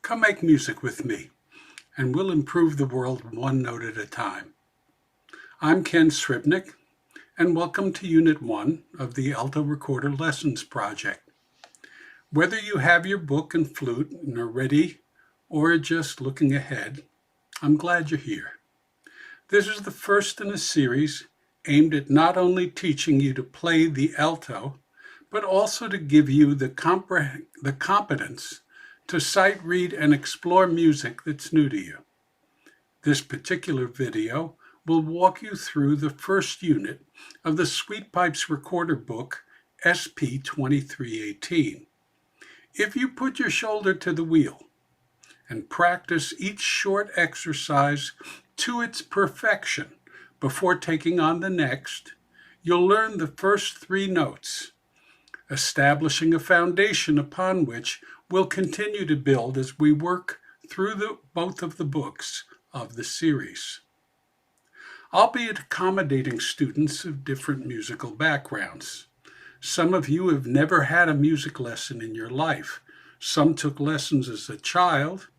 Come make music with me, and we'll improve the world one note at a time. I'm Ken Sribnick, and welcome to Unit 1 of the Alto Recorder Lessons project. Whether you have your book and flute and are ready or are just looking ahead, I'm glad you're here. This is the first in a series aimed at not only teaching you to play the alto, but also to give you the competence to sight read and explore music that's new to you. This particular video will walk you through the first unit of the Sweet Pipes Recorder book, SP 2318. If you put your shoulder to the wheel and practice each short exercise to its perfection before taking on the next, you'll learn the first three notes, establishing a foundation upon which we'll continue to build as we work through both of the books of the series. I'll be accommodating students of different musical backgrounds. Some of you have never had a music lesson in your life. Some took lessons as a child,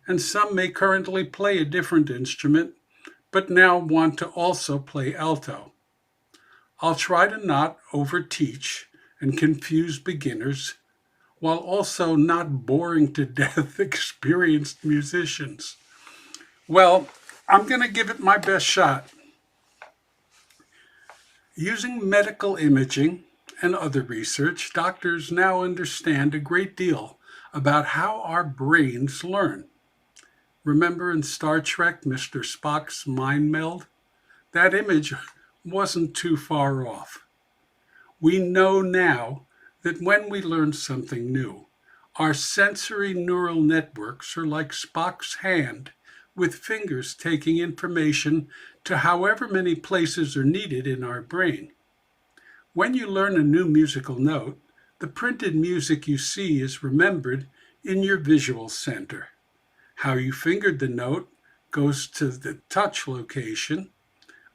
and some may currently play a different instrument, but now want to also play alto. I'll try to not overteach and confuse beginners, while also not boring to death experienced musicians. Well, I'm going to give it my best shot. Using medical imaging and other research, doctors now understand a great deal about how our brains learn. Remember in Star Trek, Mr. Spock's mind meld? That image wasn't too far off. We know now that when we learn something new, our sensory neural networks are like Spock's hand, with fingers taking information to however many places are needed in our brain. When you learn a new musical note, the printed music you see is remembered in your visual center. How you fingered the note goes to the touch location.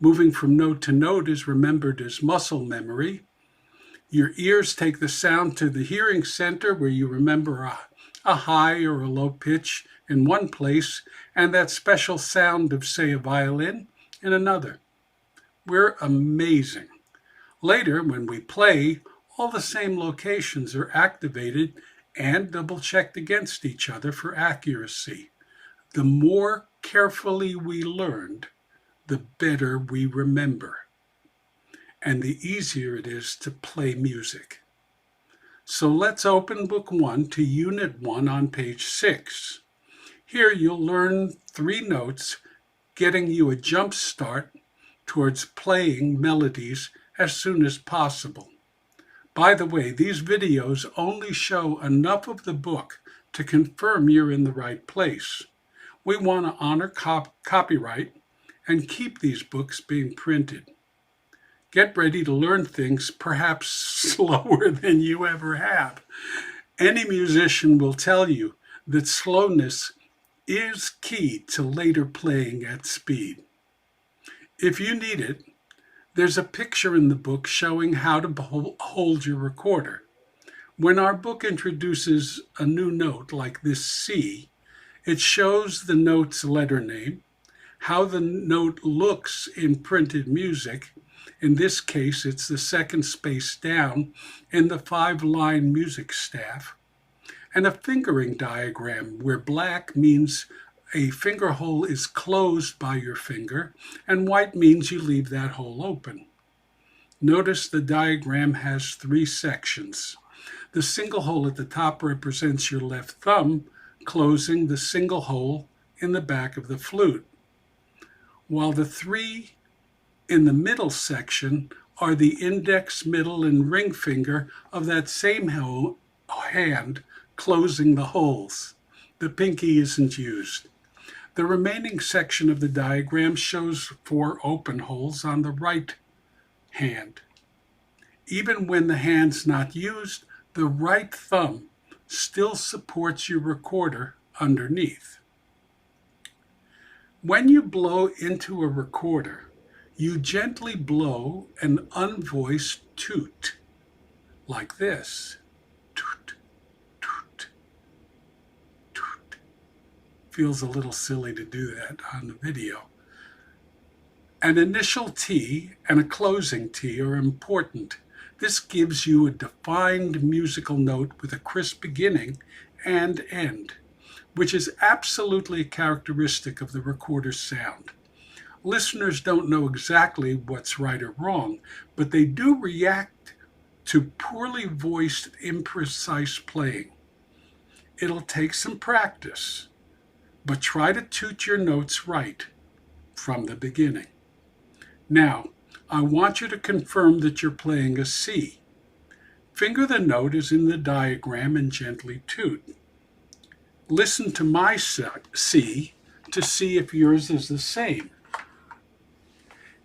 Moving from note to note is remembered as muscle memory. Your ears take the sound to the hearing center where you remember a high or a low pitch in one place and that special sound of, say, a violin in another. We're amazing. Later, when we play, all the same locations are activated and double-checked against each other for accuracy. The more carefully we learned, the better we remember, and the easier it is to play music. So let's open Book 1 to Unit 1 on page 6. Here you'll learn three notes, getting you a jump start towards playing melodies as soon as possible. By the way, these videos only show enough of the book to confirm you're in the right place. We want to honor copyright and keep these books being printed. Get ready to learn things perhaps slower than you ever have. Any musician will tell you that slowness is key to later playing at speed. If you need it, there's a picture in the book showing how to hold your recorder. When our book introduces a new note like this C, it shows the note's letter name, how the note looks in printed music. In this case, it's the second space down in the 5-line music staff, and a fingering diagram where black means a finger hole is closed by your finger, and white means you leave that hole open. Notice the diagram has three sections. The single hole at the top represents your left thumb, closing the single hole in the back of the flute, while the three in the middle section are the index, middle, and ring finger of that same hand closing the holes. The pinky isn't used. The remaining section of the diagram shows 4 open holes on the right hand. Even when the hand's not used, the right thumb still supports your recorder underneath. When you blow into a recorder, you gently blow an unvoiced toot, like this. Toot, toot, toot. Feels a little silly to do that on the video. An initial T and a closing T are important. This gives you a defined musical note with a crisp beginning and end, which is absolutely characteristic of the recorder's sound. Listeners don't know exactly what's right or wrong, but they do react to poorly voiced, imprecise playing. It'll take some practice, but try to toot your notes right from the beginning. Now, I want you to confirm that you're playing a C. Finger the note as in the diagram and gently toot. Listen to my C to see if yours is the same.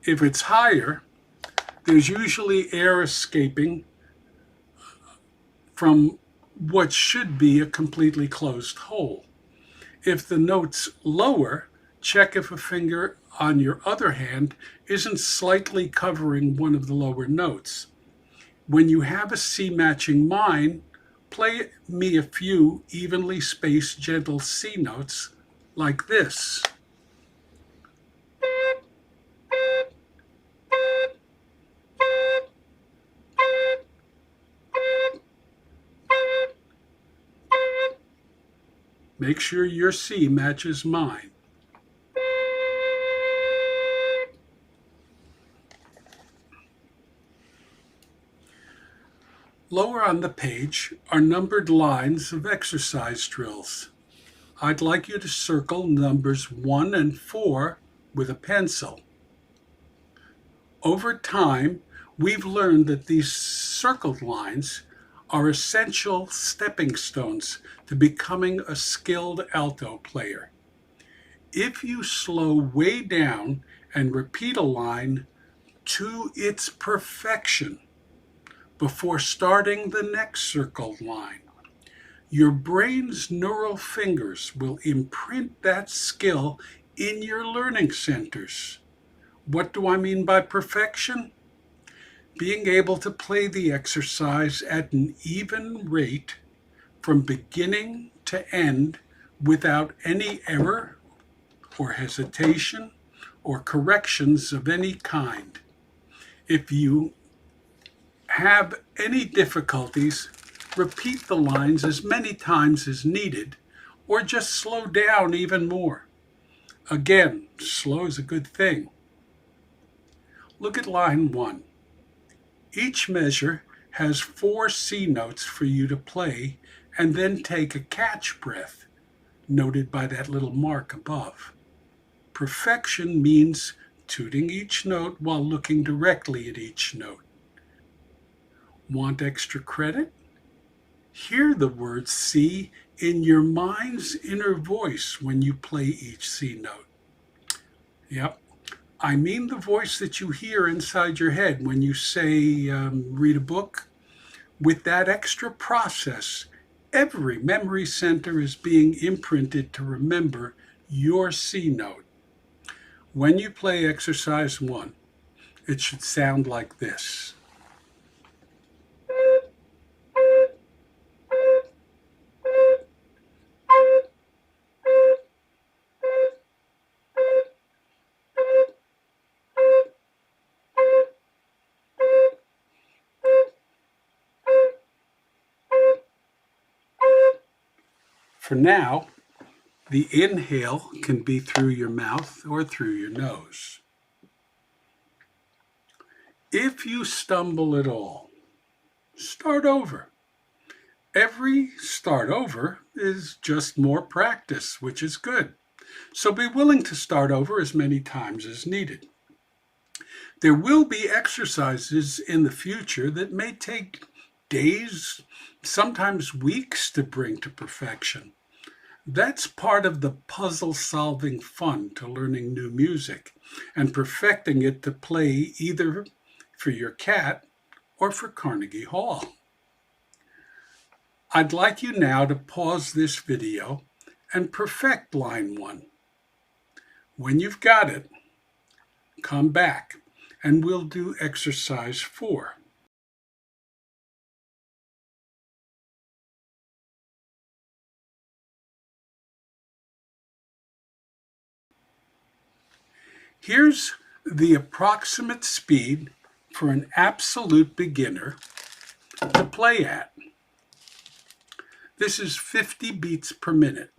If it's higher, there's usually air escaping from what should be a completely closed hole. If the note's lower, check if a finger on your other hand isn't slightly covering one of the lower notes. When you have a C matching mine, play me a few evenly spaced gentle C notes like this. Make sure your C matches mine. Lower on the page are numbered lines of exercise drills. I'd like you to circle numbers 1 and 4 with a pencil. Over time, we've learned that these circled lines are essential stepping stones to becoming a skilled alto player. If you slow way down and repeat a line to its perfection before starting the next circled line, your brain's neural fingers will imprint that skill in your learning centers. What do I mean by perfection? Being able to play the exercise at an even rate from beginning to end without any error or hesitation or corrections of any kind. If you have any difficulties, repeat the lines as many times as needed, or just slow down even more. Again, slow is a good thing. Look at line 1. Each measure has 4 C notes for you to play, and then take a catch breath, noted by that little mark above. Perfection means tooting each note while looking directly at each note. Want extra credit? Hear the word C in your mind's inner voice when you play each C note. Yep, I mean the voice that you hear inside your head when you say, read a book. With that extra process, every memory center is being imprinted to remember your C note. When you play exercise 1, it should sound like this. For now, the inhale can be through your mouth or through your nose. If you stumble at all, start over. Every start over is just more practice, which is good. So be willing to start over as many times as needed. There will be exercises in the future that may take days, sometimes weeks to bring to perfection. That's part of the puzzle-solving fun to learning new music and perfecting it to play either for your cat or for Carnegie Hall. I'd like you now to pause this video and perfect line 1. When you've got it, come back and we'll do exercise 4. Here's the approximate speed for an absolute beginner to play at. This is 50 beats per minute.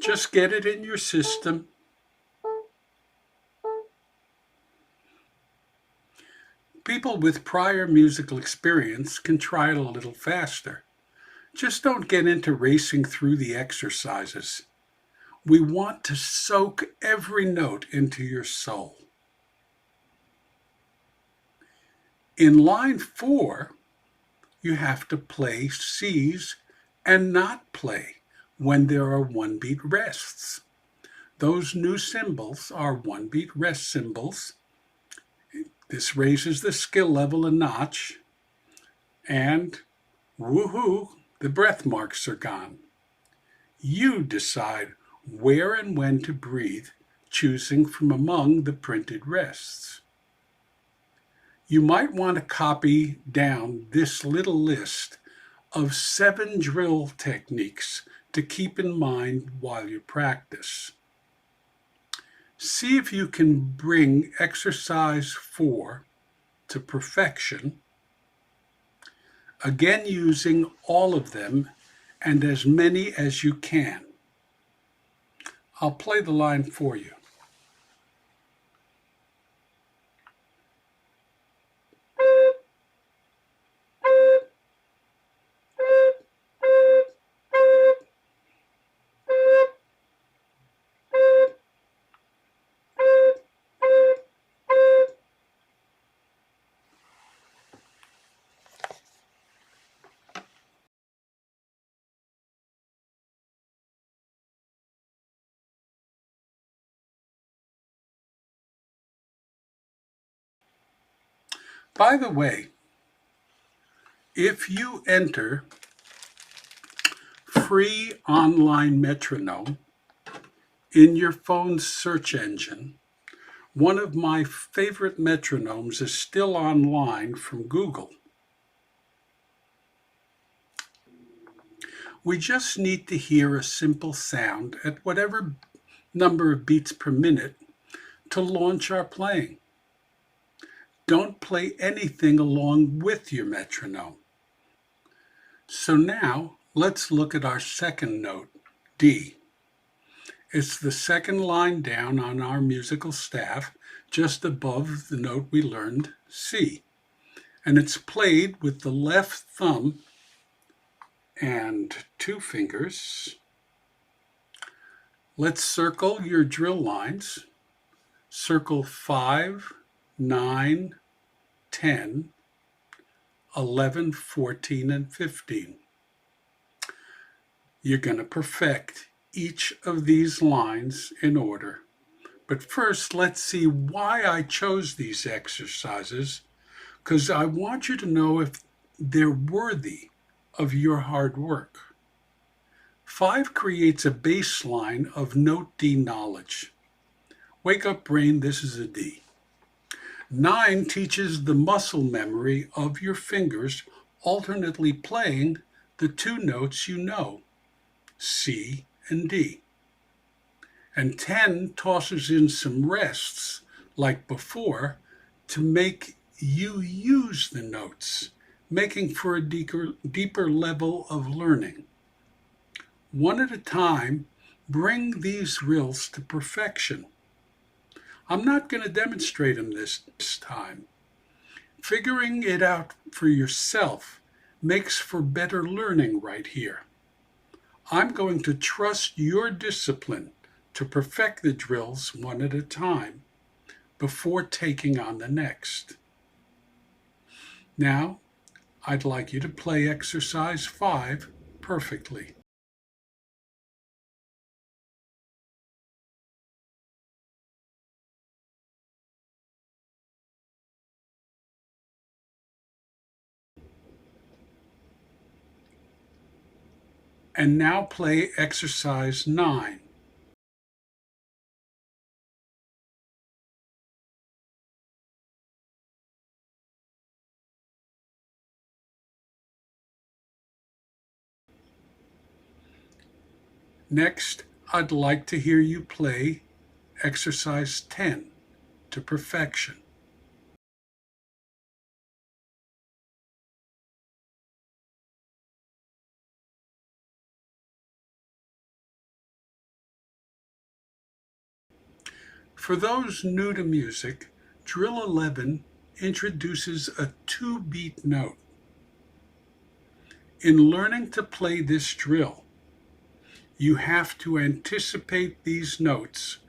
Just get it in your system. People with prior musical experience can try it a little faster. Just don't get into racing through the exercises. We want to soak every note into your soul. In line 4, you have to play C's and not play when there are one-beat rests. Those new symbols are one-beat rest symbols. This raises the skill level a notch, and woohoo, the breath marks are gone. You decide where and when to breathe, choosing from among the printed rests. You might want to copy down this little list of 7 drill techniques to keep in mind while you practice. See if you can bring exercise 4 to perfection, again using all of them and as many as you can. I'll play the line for you. By the way, if you enter free online metronome in your phone's search engine, one of my favorite metronomes is still online from Google. We just need to hear a simple sound at whatever number of beats per minute to launch our playing. Don't play anything along with your metronome. So now let's look at our second note, D. It's the second line down on our musical staff, just above the note we learned, C. And it's played with the left thumb and 2 fingers. Let's circle your drill lines. Circle 5, 9, 10, 11, 14, and 15. You're going to perfect each of these lines in order. But first, let's see why I chose these exercises, because I want you to know if they're worthy of your hard work. 5 creates a baseline of note D knowledge. Wake up, brain, this is a D. 9 teaches the muscle memory of your fingers alternately playing the 2 notes you know, C and D. And 10 tosses in some rests, like before, to make you use the notes, making for a deeper level of learning. One at a time, bring these rills to perfection. I'm not going to demonstrate them this time. Figuring it out for yourself makes for better learning right here. I'm going to trust your discipline to perfect the drills one at a time before taking on the next. Now, I'd like you to play exercise 5 perfectly. And now play exercise 9. Next, I'd like to hear you play exercise 10 to perfection. For those new to music, Drill 11 introduces a 2-beat note. In learning to play this drill, you have to anticipate these notes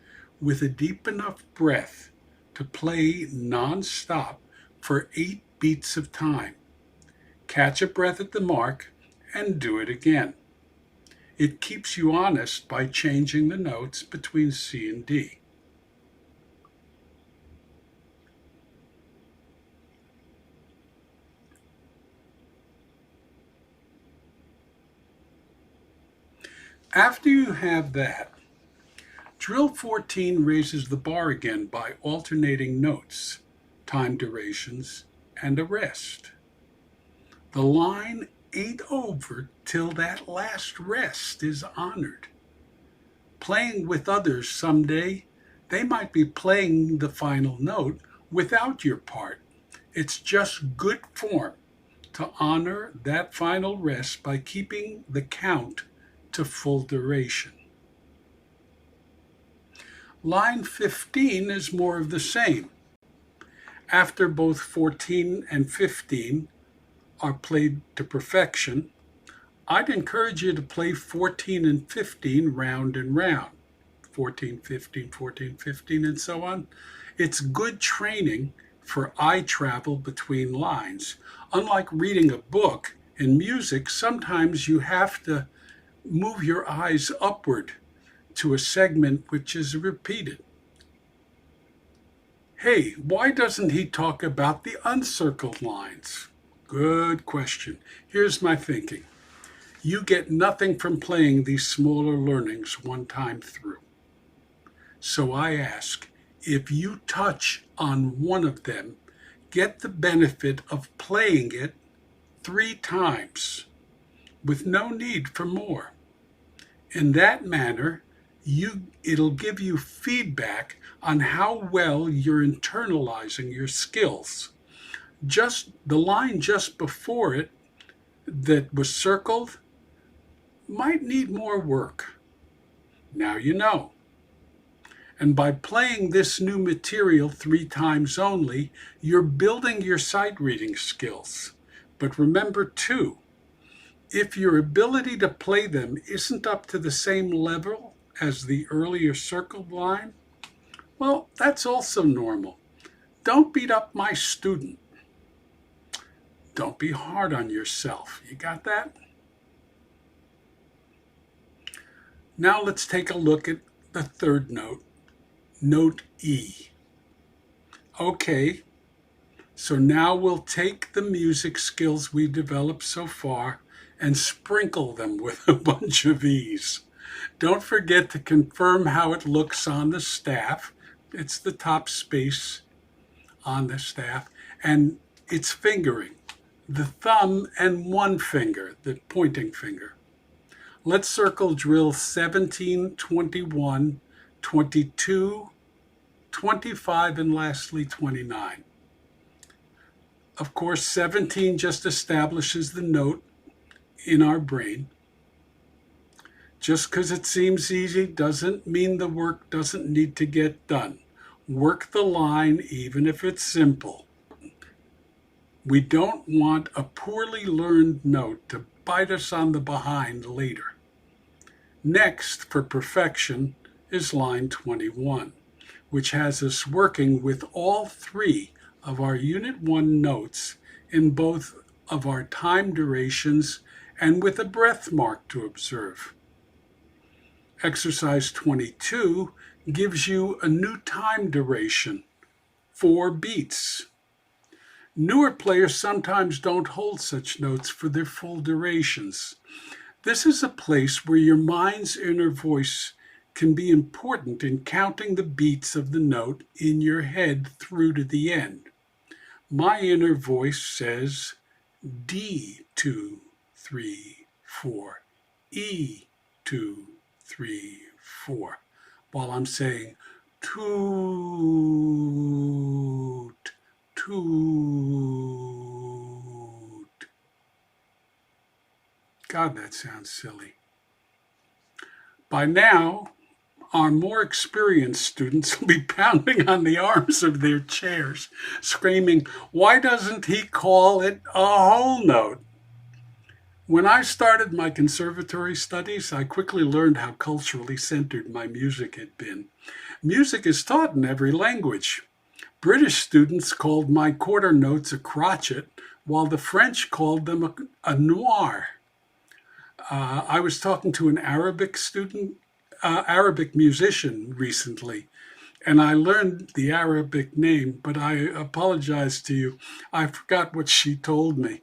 with a deep enough breath to play non-stop for 8 beats of time. Catch a breath at the mark and do it again. It keeps you honest by changing the notes between C and D. After you have that, Drill 14 raises the bar again by alternating notes, time durations, and a rest. The line ain't over till that last rest is honored. Playing with others someday, they might be playing the final note without your part. It's just good form to honor that final rest by keeping the count to full duration. Line 15 is more of the same. After both 14 and 15 are played to perfection, I'd encourage you to play 14 and 15 round and round. 14, 15, 14, 15, and so on. It's good training for eye travel between lines. Unlike reading a book, in music, sometimes you have to move your eyes upward to a segment which is repeated. Hey, why doesn't he talk about the uncircled lines? Good question. Here's my thinking. You get nothing from playing these smaller learnings one time through. So I ask, if you touch on one of them, get the benefit of playing it 3 times with no need for more. In that manner, it'll give you feedback on how well you're internalizing your skills. Just the line just before it that was circled might need more work. Now you know. And by playing this new material 3 times only, you're building your sight reading skills. But remember too, if your ability to play them isn't up to the same level as the earlier circled line, well, that's also normal. Don't beat up my student. Don't be hard on yourself. You got that? Now let's take a look at the third note, note E. Okay, so now we'll take the music skills we've developed so far and sprinkle them with a bunch of E's. Don't forget to confirm how it looks on the staff. It's the top space on the staff, and it's fingering. The thumb and one finger, the pointing finger. Let's circle drill 17, 21, 22, 25, and lastly 29. Of course, 17 just establishes the note in our brain. Just because it seems easy doesn't mean the work doesn't need to get done. Work the line even if it's simple. We don't want a poorly learned note to bite us on the behind later. Next, for perfection, is line 21, which has us working with all 3 of our Unit 1 notes in both of our time durations and with a breath mark to observe. Exercise 22 gives you a new time duration, 4 beats. Newer players sometimes don't hold such notes for their full durations. This is a place where your mind's inner voice can be important in counting the beats of the note in your head through to the end. My inner voice says D, 2, 3, 4, E, 2, 3, 4, while I'm saying toot, toot. God, that sounds silly. By now, our more experienced students will be pounding on the arms of their chairs, screaming, "Why doesn't he call it a whole note?" When I started my conservatory studies, I quickly learned how culturally centered my music had been. Music is taught in every language. British students called my quarter notes a crotchet, while the French called them a noir. I was talking to an Arabic musician recently, and I learned the Arabic name, but I apologize to you. I forgot what she told me.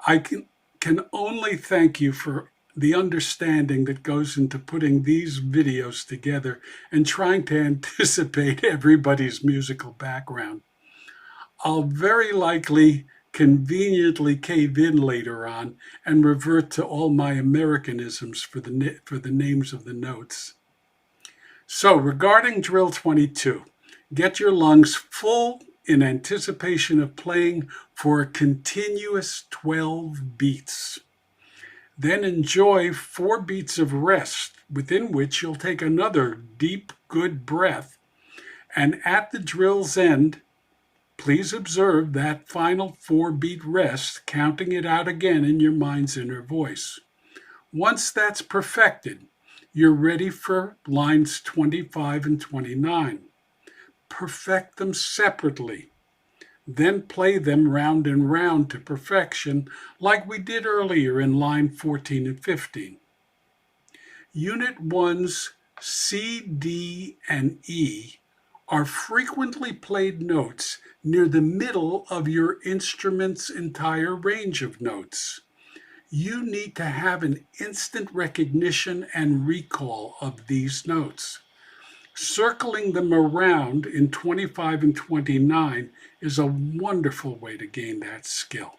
I can only thank you for the understanding that goes into putting these videos together and trying to anticipate everybody's musical background. I'll very likely conveniently cave in later on and revert to all my Americanisms for the names of the notes. So regarding drill 22, get your lungs full in anticipation of playing for a continuous 12 beats. Then enjoy 4 beats of rest, within which you'll take another deep, good breath. And at the drill's end, please observe that final 4-beat rest, counting it out again in your mind's inner voice. Once that's perfected, you're ready for lines 25 and 29. Perfect them separately. Then play them round and round to perfection like we did earlier in line 14 and 15. Unit 1's C, D, and E are frequently played notes near the middle of your instrument's entire range of notes. You need to have an instant recognition and recall of these notes. Circling them around in 25 and 29 is a wonderful way to gain that skill.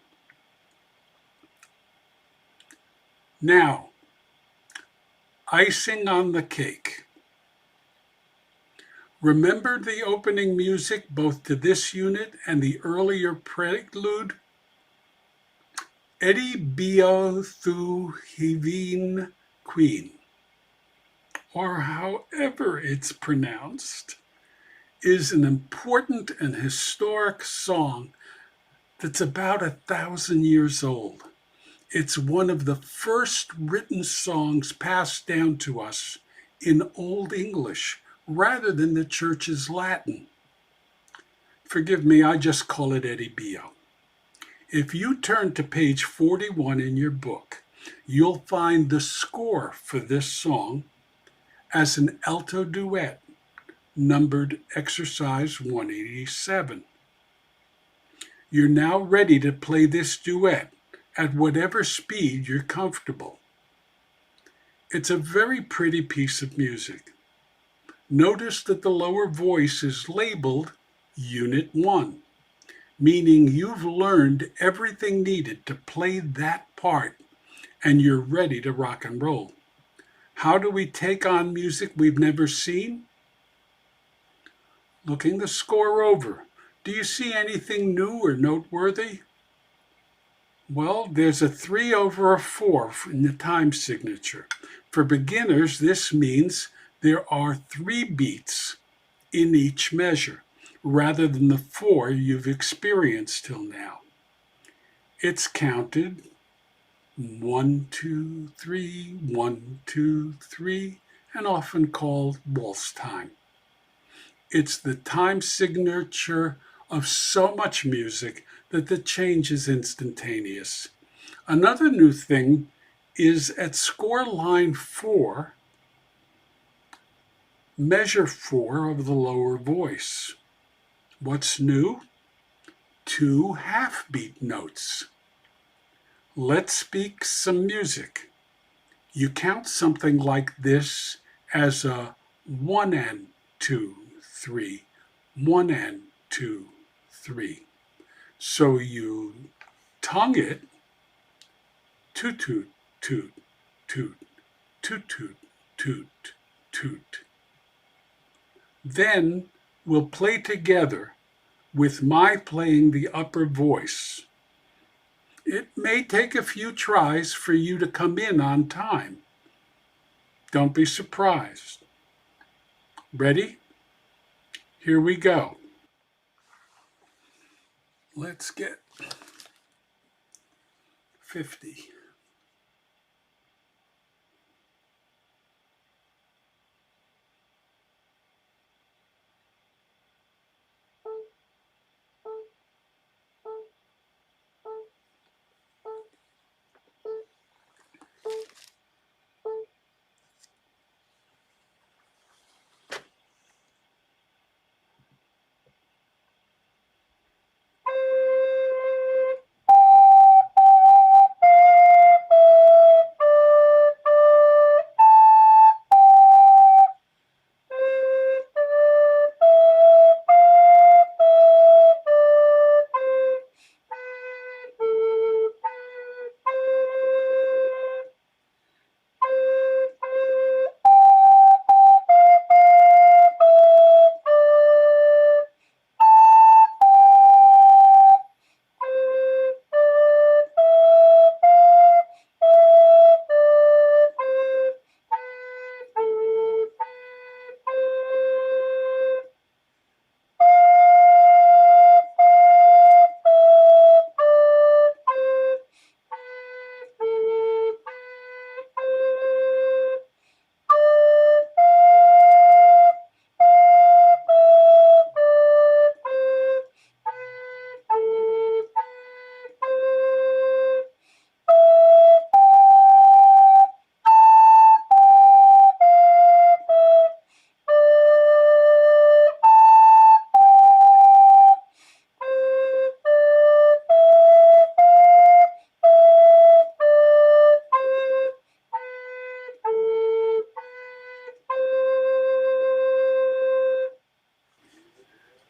Now, icing on the cake. Remember the opening music both to this unit and the earlier prelude? Eddie Bio Thu Hiveen Queen, or however it's pronounced, is an important and historic song that's about 1,000 years old. It's one of the first written songs passed down to us in Old English rather than the church's Latin. Forgive me, I just call it Eddie Bio. If you turn to page 41 in your book, you'll find the score for this song as an alto duet, numbered exercise 187. You're now ready to play this duet at whatever speed you're comfortable. It's a very pretty piece of music. Notice that the lower voice is labeled Unit 1, meaning you've learned everything needed to play that part and you're ready to rock and roll. How do we take on music we've never seen? Looking the score over, do you see anything new or noteworthy? Well, there's a 3 over a 4 in the time signature. For beginners, this means there are 3 beats in each measure, rather than the 4 you've experienced till now. It's counted 1, 2, 3, 1, 2, 3, and often called waltz time. It's the time signature of so much music that the change is instantaneous. Another new thing is at score line 4, measure 4 of the lower voice. What's new? 2 half-beat notes. Let's speak some music. You count something like this as a 1 and 2, 3, 1 and 2, 3. So you tongue it, toot, toot, toot, toot, toot, toot, toot, toot. Then we'll play together with my playing the upper voice. It may take a few tries for you to come in on time. Don't be surprised. Ready? Here we go. Let's get 50.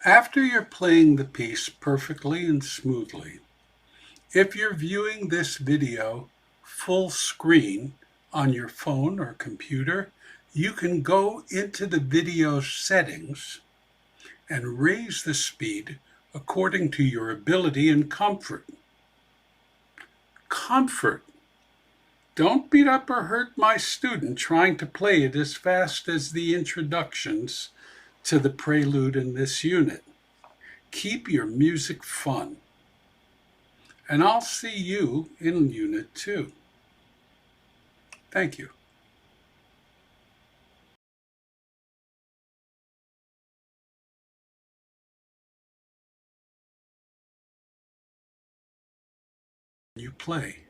After you're playing the piece perfectly and smoothly, if you're viewing this video full screen on your phone or computer, you can go into the video settings and raise the speed according to your ability and comfort. Comfort. Don't beat up or hurt my student trying to play it as fast as the introductions to the prelude in this unit. Keep your music fun. And I'll see you in Unit 2. Thank you. You play.